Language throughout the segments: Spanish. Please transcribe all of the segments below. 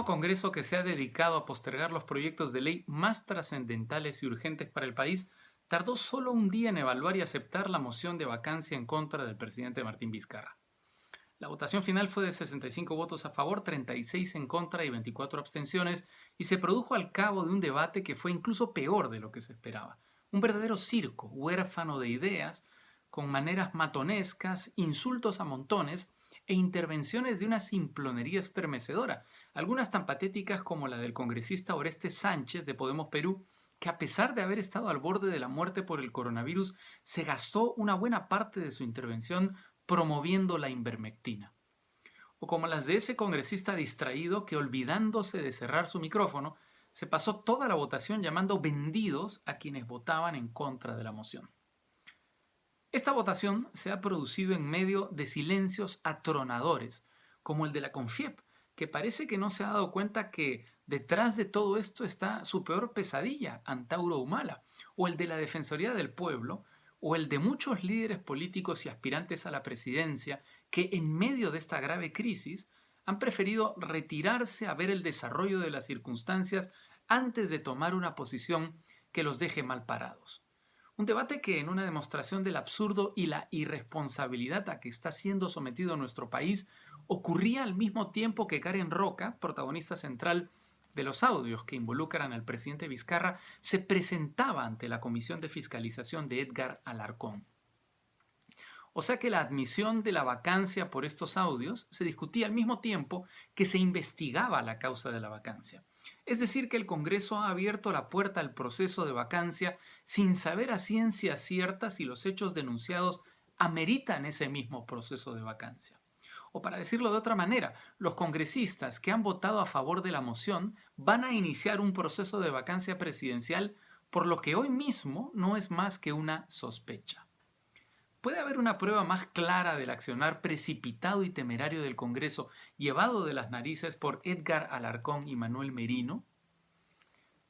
mismo Congreso que se ha dedicado a postergar los proyectos de ley más trascendentales y urgentes para el país, tardó solo un día en evaluar y aceptar la moción de vacancia en contra del presidente Martín Vizcarra. La votación final fue de 65 votos a favor, 36 en contra y 24 abstenciones, y se produjo al cabo de un debate que fue incluso peor de lo que se esperaba. Un verdadero circo, huérfano de ideas, con maneras matonescas, insultos a montones e intervenciones de una simplonería estremecedora, algunas tan patéticas como la del congresista Oreste Sánchez de Podemos Perú, que a pesar de haber estado al borde de la muerte por el coronavirus, se gastó una buena parte de su intervención promoviendo la ivermectina. O como las de ese congresista distraído que, olvidándose de cerrar su micrófono, se pasó toda la votación llamando vendidos a quienes votaban en contra de la moción. Esta votación se ha producido en medio de silencios atronadores, como el de la CONFIEP, que parece que no se ha dado cuenta que detrás de todo esto está su peor pesadilla, Antauro Humala, o el de la Defensoría del Pueblo, o el de muchos líderes políticos y aspirantes a la presidencia que en medio de esta grave crisis han preferido retirarse a ver el desarrollo de las circunstancias antes de tomar una posición que los deje mal parados. Un debate que, en una demostración del absurdo y la irresponsabilidad a que está siendo sometido nuestro país, ocurría al mismo tiempo que Karen Roca, protagonista central de los audios que involucran al presidente Vizcarra, se presentaba ante la Comisión de Fiscalización de Edgar Alarcón. O sea que la admisión de la vacancia por estos audios se discutía al mismo tiempo que se investigaba la causa de la vacancia. Es decir, que el Congreso ha abierto la puerta al proceso de vacancia sin saber a ciencia cierta si los hechos denunciados ameritan ese mismo proceso de vacancia. O para decirlo de otra manera, los congresistas que han votado a favor de la moción van a iniciar un proceso de vacancia presidencial por lo que hoy mismo no es más que una sospecha. ¿Puede haber una prueba más clara del accionar precipitado y temerario del Congreso llevado de las narices por Edgar Alarcón y Manuel Merino?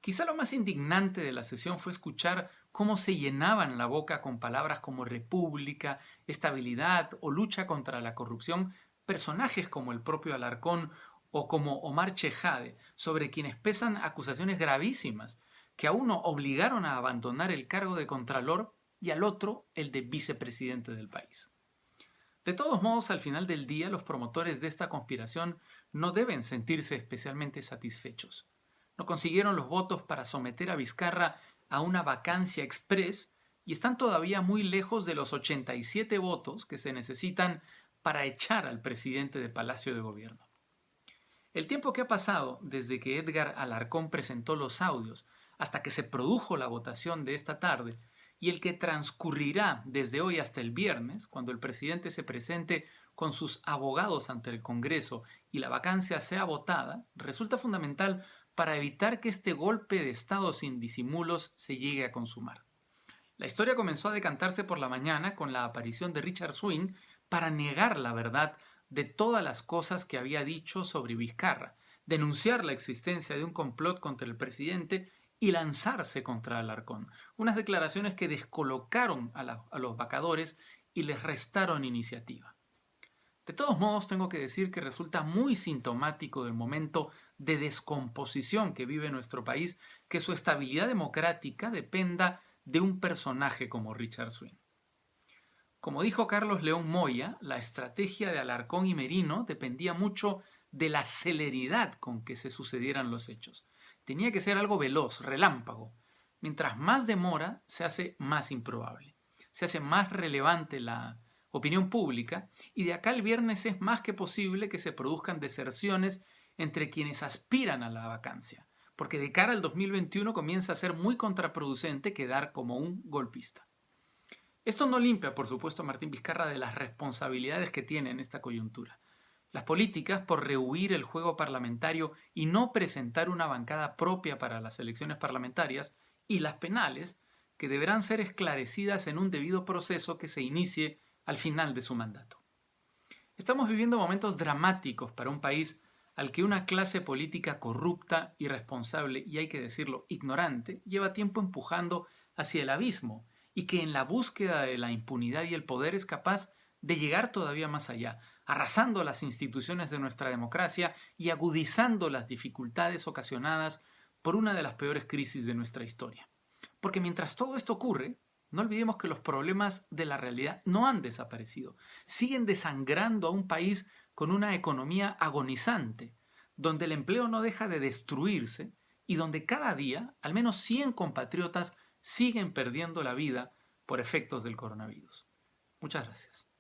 Quizá lo más indignante de la sesión fue escuchar cómo se llenaban la boca con palabras como república, estabilidad o lucha contra la corrupción personajes como el propio Alarcón o como Omar Chejade, sobre quienes pesan acusaciones gravísimas que a uno obligaron a abandonar el cargo de contralor y al otro el de vicepresidente del país. De todos modos, al final del día, los promotores de esta conspiración no deben sentirse especialmente satisfechos. No consiguieron los votos para someter a Vizcarra a una vacancia express y están todavía muy lejos de los 87 votos que se necesitan para echar al presidente de Palacio de Gobierno. El tiempo que ha pasado desde que Edgar Alarcón presentó los audios hasta que se produjo la votación de esta tarde y el que transcurrirá desde hoy hasta el viernes, cuando el presidente se presente con sus abogados ante el Congreso y la vacancia sea votada, resulta fundamental para evitar que este golpe de Estado sin disimulos se llegue a consumar. La historia comenzó a decantarse por la mañana con la aparición de Richard Swing para negar la verdad de todas las cosas que había dicho sobre Vizcarra, denunciar la existencia de un complot contra el presidente y lanzarse contra Alarcón. Unas declaraciones que descolocaron a los vacadores y les restaron iniciativa. De todos modos, tengo que decir que resulta muy sintomático del momento de descomposición que vive nuestro país que su estabilidad democrática dependa de un personaje como Richard Swing. Como dijo Carlos León Moya, la estrategia de Alarcón y Merino dependía mucho de la celeridad con que se sucedieran los hechos. Tenía que ser algo veloz, relámpago. Mientras más demora, se hace más improbable. Se hace más relevante la opinión pública y de acá al viernes es más que posible que se produzcan deserciones entre quienes aspiran a la vacancia, porque de cara al 2021 comienza a ser muy contraproducente quedar como un golpista. Esto no limpia, por supuesto, a Martín Vizcarra de las responsabilidades que tiene en esta coyuntura. Las políticas, por rehuir el juego parlamentario y no presentar una bancada propia para las elecciones parlamentarias, y las penales, que deberán ser esclarecidas en un debido proceso que se inicie al final de su mandato. Estamos viviendo momentos dramáticos para un país al que una clase política corrupta, irresponsable y, hay que decirlo, ignorante, lleva tiempo empujando hacia el abismo y que en la búsqueda de la impunidad y el poder es capaz de llegar todavía más allá, arrasando las instituciones de nuestra democracia y agudizando las dificultades ocasionadas por una de las peores crisis de nuestra historia. Porque mientras todo esto ocurre, no olvidemos que los problemas de la realidad no han desaparecido. Siguen desangrando a un país con una economía agonizante, donde el empleo no deja de destruirse y donde cada día al menos 100 compatriotas siguen perdiendo la vida por efectos del coronavirus. Muchas gracias.